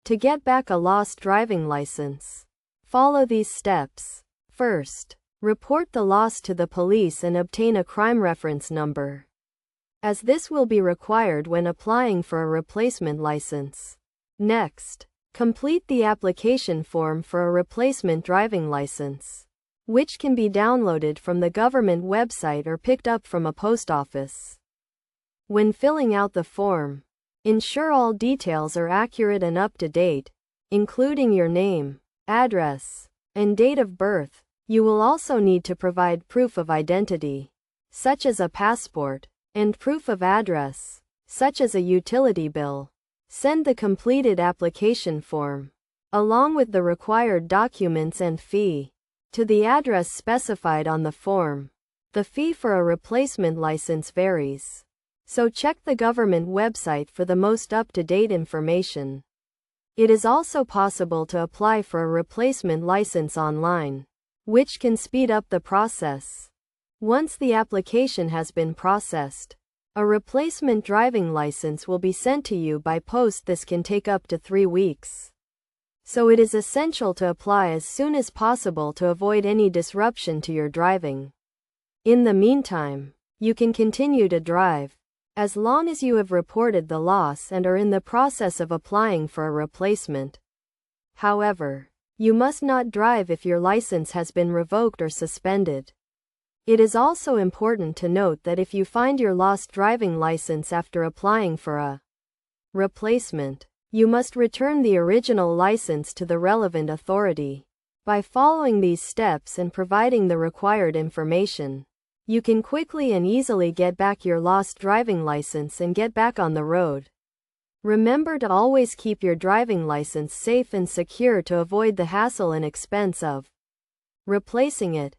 To get back a lost driving license, follow these steps. First, report the loss to the police and obtain a crime reference number, as this will be required when applying for a replacement license. Next, complete the application form for a replacement driving license, which can be downloaded from the government website or picked up from a post office. When filling out the form, ensure all details are accurate and up to date, including your name, address, and date of birth. You will also need to provide proof of identity, such as a passport, and proof of address, such as a utility bill. Send the completed application form, along with the required documents and fee, to the address specified on the form. The fee for a replacement license varies, so check the government website for the most up-to-date information. It is also possible to apply for a replacement license online, which can speed up the process. Once the application has been processed, a replacement driving license will be sent to you by post. This can take up to 3 weeks. So it is essential to apply as soon as possible to avoid any disruption to your driving. In the meantime, you can continue to drive, as long as you have reported the loss and are in the process of applying for a replacement. However, you must not drive if your license has been revoked or suspended. It is also important to note that if you find your lost driving license after applying for a replacement, you must return the original license to the relevant authority. By following these steps and providing the required information, you can quickly and easily get back your lost driving license and get back on the road. Remember to always keep your driving license safe and secure to avoid the hassle and expense of replacing it.